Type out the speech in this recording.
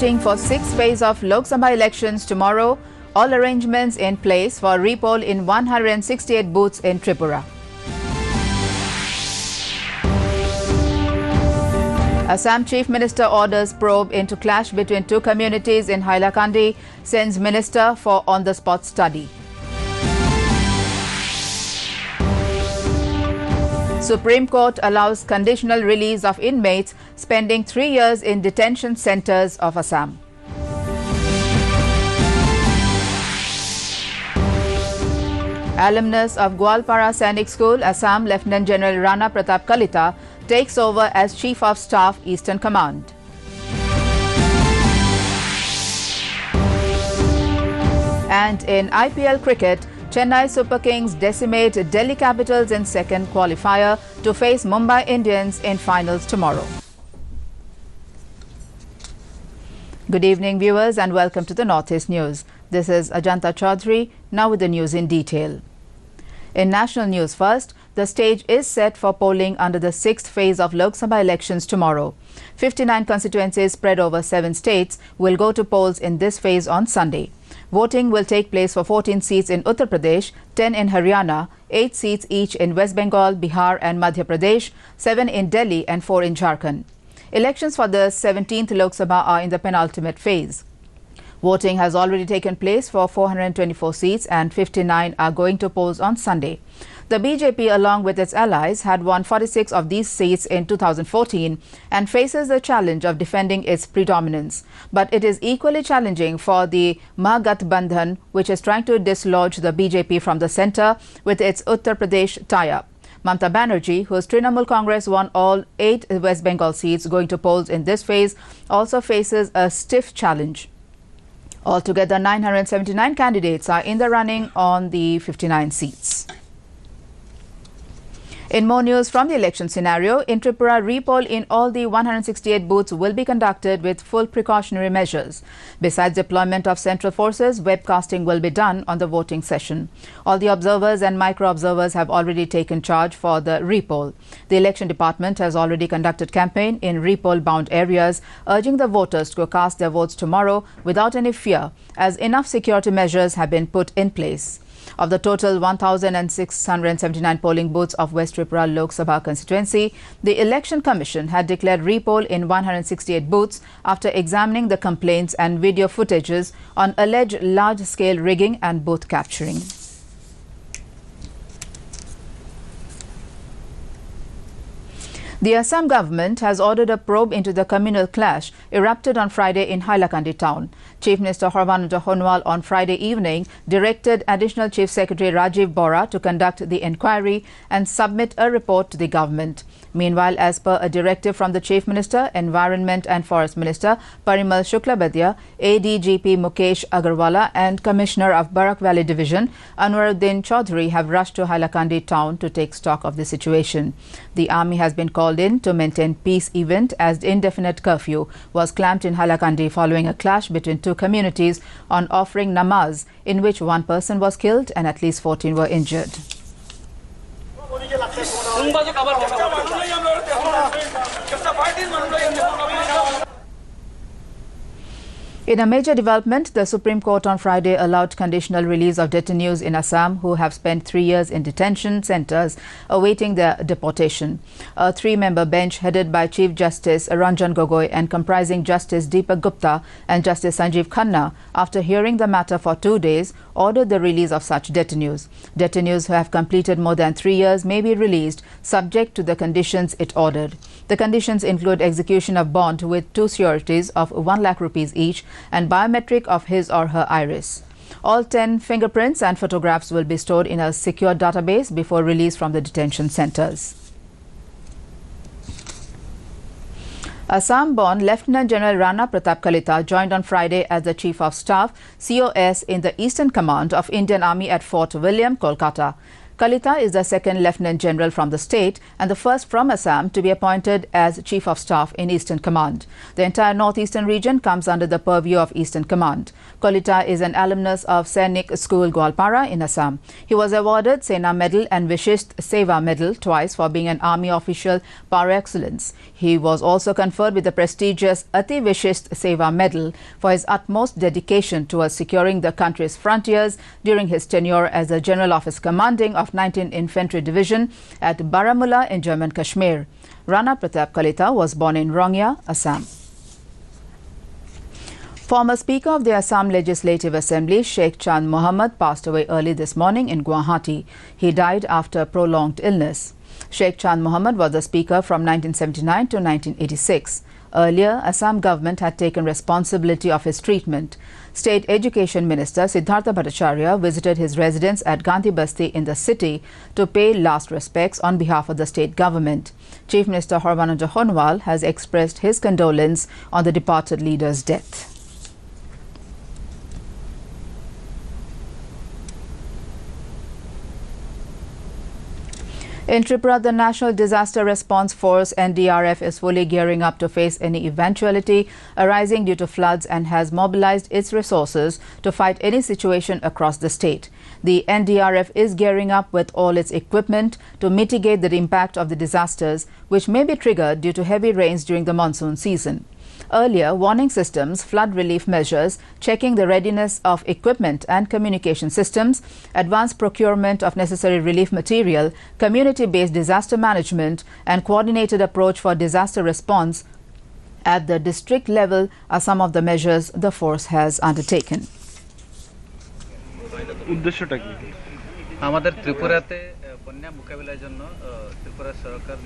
Voting for sixth phase of Lok Sabha elections tomorrow. All arrangements in place for repoll in 168 booths in Tripura. Assam Chief Minister orders probe into clash between two communities in Hailakandi, sends Minister for on-the-spot study. Supreme Court allows conditional release of inmates spending 3 years in detention centres of Assam. Alumnus of Gwalpara Sainik School, Assam, Lieutenant General Rana Pratap Kalita takes over as Chief of Staff, Eastern Command. And in IPL cricket, Chennai Super Kings decimate Delhi Capitals in second qualifier to face Mumbai Indians in finals tomorrow. Good evening, viewers, and welcome to the Northeast News. This is Ajanta Chaudhary, now with the news in detail. In national news first, the stage is set for polling under the sixth phase of Lok Sabha elections tomorrow. 59 constituencies spread over 7 states will go to polls in this phase on Sunday. Voting will take place for 14 seats in Uttar Pradesh, 10 in Haryana, 8 seats each in West Bengal, Bihar and Madhya Pradesh, 7 in Delhi and 4 in Jharkhand. Elections for the 17th Lok Sabha are in the penultimate phase. Voting has already taken place for 424 seats and 59 are going to polls on Sunday. The BJP, along with its allies, had won 46 of these seats in 2014 and faces the challenge of defending its predominance. But it is equally challenging for the Mahagathbandhan, which is trying to dislodge the BJP from the centre with its Uttar Pradesh tie-up. Mamata Banerjee, whose Trinamool Congress won all 8 West Bengal seats going to polls in this phase, also faces a stiff challenge. Altogether, 979 candidates are in the running on the 59 seats. In more news from the election scenario, in Tripura, repoll in all the 168 booths will be conducted with full precautionary measures. Besides deployment of central forces, webcasting will be done on the voting session. All the observers and micro-observers have already taken charge for the repoll. The election department has already conducted campaign in repoll-bound areas, urging the voters to go cast their votes tomorrow without any fear, as enough security measures have been put in place. Of the total 1,679 polling booths of West Tripura Lok Sabha constituency, the Election Commission had declared repoll in 168 booths after examining the complaints and video footages on alleged large-scale rigging and booth capturing. The Assam government has ordered a probe into the communal clash erupted on Friday in Hailakandi town. Chief Minister Sarbananda Sonowal on Friday evening directed Additional Chief Secretary Rajiv Bora to conduct the inquiry and submit a report to the government. Meanwhile, as per a directive from the Chief Minister, Environment and Forest Minister Parimal Shuklabadia, ADGP Mukesh Agarwala and Commissioner of Barak Valley Division Anwaruddin Chaudhary have rushed to Hailakandi town to take stock of the situation. The army has been called in to maintain peace event as the indefinite curfew was clamped in Hailakandi following a clash between two communities on offering namaz, in which one person was killed and at least 14 were injured. In a major development, the Supreme Court on Friday allowed conditional release of detainees in Assam who have spent 3 years in detention centres awaiting their deportation. A 3-member bench headed by Chief Justice Ranjan Gogoi and comprising Justice Deepak Gupta and Justice Sanjeev Khanna, after hearing the matter for 2 days, ordered the release of such detainees. Detainees who have completed more than 3 years may be released subject to the conditions it ordered. The conditions include execution of bond with 2 sureties of 1 lakh rupees each and biometric of his or her iris. All 10 fingerprints and photographs will be stored in a secure database before release from the detention centres. Assam-born Lieutenant General Rana Pratap Kalita joined on Friday as the Chief of Staff, COS, in the Eastern Command of Indian Army at Fort William, Kolkata. Kalita is the second Lieutenant General from the state and the first from Assam to be appointed as Chief of Staff in Eastern Command. The entire northeastern region comes under the purview of Eastern Command. Kalita is an alumnus of Sainik School, Gwalpara in Assam. He was awarded Sena Medal and Vishisht Seva Medal twice for being an army official par excellence. He was also conferred with the prestigious Ati Vishisht Seva Medal for his utmost dedication towards securing the country's frontiers during his tenure as the General Office Commanding of 19th Infantry Division at Baramulla in Jammu and Kashmir. Rana Pratap Kalita was born in Rongya, Assam. Former Speaker of the Assam Legislative Assembly, Sheikh Chand Mohammed, passed away early this morning in Guwahati. He died after prolonged illness. Sheikh Chand Mohammed was the Speaker from 1979 to 1986. Earlier, Assam government had taken responsibility of his treatment. State Education Minister Siddhartha Bhattacharya visited his residence at Gandhi Basti in the city to pay last respects on behalf of the state government. Chief Minister Sarbananda Sonowal has expressed his condolence on the departed leader's death. In Tripura, the National Disaster Response Force NDRF is fully gearing up to face any eventuality arising due to floods and has mobilized its resources to fight any situation across the state. The NDRF is gearing up with all its equipment to mitigate the impact of the disasters, which may be triggered due to heavy rains during the monsoon season. Earlier, warning systems, flood relief measures, checking the readiness of equipment and communication systems, advanced procurement of necessary relief material, community-based disaster management, and coordinated approach for disaster response at the district level are some of the measures the force has undertaken. উদ্দেশ্যটা কি আমাদের ত্রিপুরাতে বন্যা মোকাবিলার জন্য ত্রিপুরা সরকার